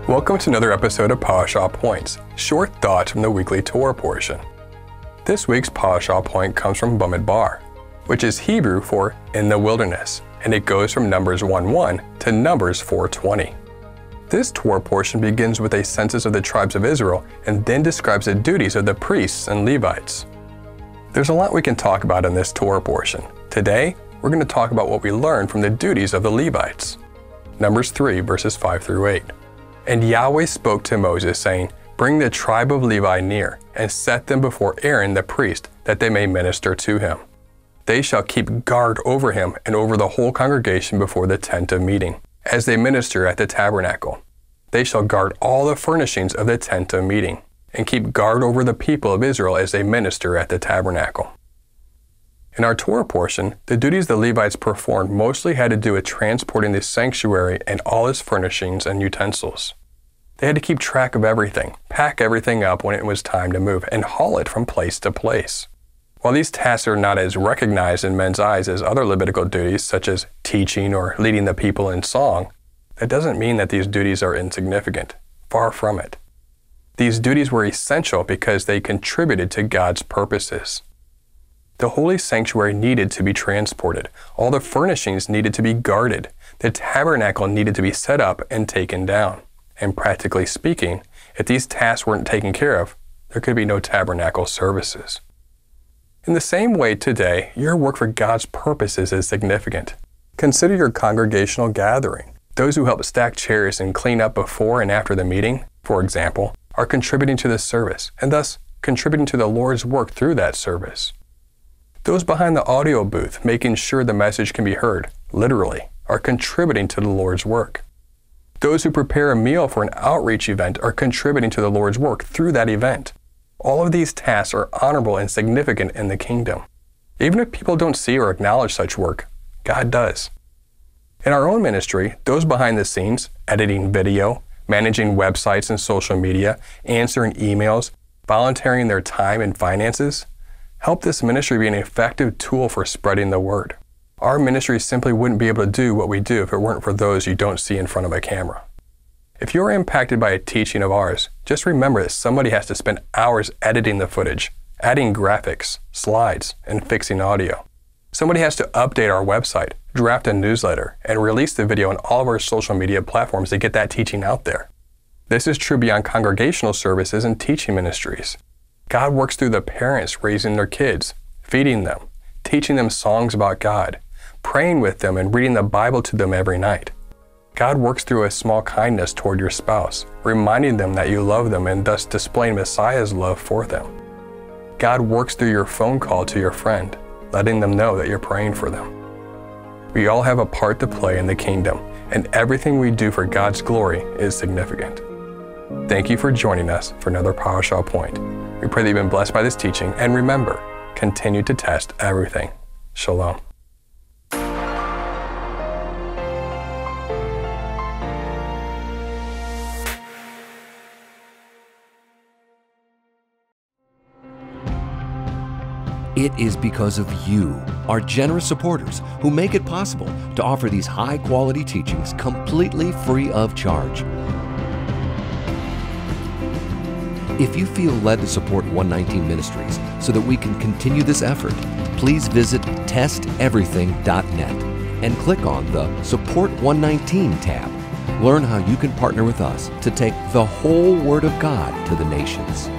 Welcome to another episode of Parashah Points, short thoughts from the weekly Torah portion. This week's Parashah Point comes from Bamidbar, which is Hebrew for in the wilderness, and it goes from Numbers 1:1 to Numbers 4:20. This Torah portion begins with a census of the tribes of Israel and then describes the duties of the priests and Levites. There's a lot we can talk about in this Torah portion. Today, we're going to talk about what we learned from the duties of the Levites. Numbers 3, verses 5 through 8. And Yahweh spoke to Moses, saying, Bring the tribe of Levi near, and set them before Aaron the priest, that they may minister to him. They shall keep guard over him and over the whole congregation before the tent of meeting, as they minister at the tabernacle. They shall guard all the furnishings of the tent of meeting, and keep guard over the people of Israel as they minister at the tabernacle. In our Torah portion, the duties the Levites performed mostly had to do with transporting the sanctuary and all its furnishings and utensils. They had to keep track of everything, pack everything up when it was time to move, and haul it from place to place. While these tasks are not as recognized in men's eyes as other Levitical duties, such as teaching or leading the people in song, that doesn't mean that these duties are insignificant. Far from it. These duties were essential because they contributed to God's purposes. The holy sanctuary needed to be transported. All the furnishings needed to be guarded. The tabernacle needed to be set up and taken down. And practically speaking, if these tasks weren't taken care of, there could be no tabernacle services. In the same way today, your work for God's purposes is significant. Consider your congregational gathering. Those who help stack chairs and clean up before and after the meeting, for example, are contributing to the service, and thus contributing to the Lord's work through that service. Those behind the audio booth, making sure the message can be heard, literally, are contributing to the Lord's work. Those who prepare a meal for an outreach event are contributing to the Lord's work through that event. All of these tasks are honorable and significant in the kingdom. Even if people don't see or acknowledge such work, God does. In our own ministry, those behind the scenes, editing video, managing websites and social media, answering emails, volunteering their time and finances, help this ministry be an effective tool for spreading the word. Our ministry simply wouldn't be able to do what we do if it weren't for those you don't see in front of a camera. If you're impacted by a teaching of ours, just remember that somebody has to spend hours editing the footage, adding graphics, slides, and fixing audio. Somebody has to update our website, draft a newsletter, and release the video on all of our social media platforms to get that teaching out there. This is true beyond congregational services and teaching ministries. God works through the parents raising their kids, feeding them, teaching them songs about God, praying with them and reading the Bible to them every night. God works through a small kindness toward your spouse, reminding them that you love them and thus displaying Messiah's love for them. God works through your phone call to your friend, letting them know that you're praying for them. We all have a part to play in the kingdom, and everything we do for God's glory is significant. Thank you for joining us for another Parashah Point. We pray that you've been blessed by this teaching, and remember, continue to test everything. Shalom. It is because of you, our generous supporters, who make it possible to offer these high-quality teachings completely free of charge. If you feel led to support 119 Ministries so that we can continue this effort, please visit testeverything.net and click on the Support 119 tab. Learn how you can partner with us to take the whole Word of God to the nations.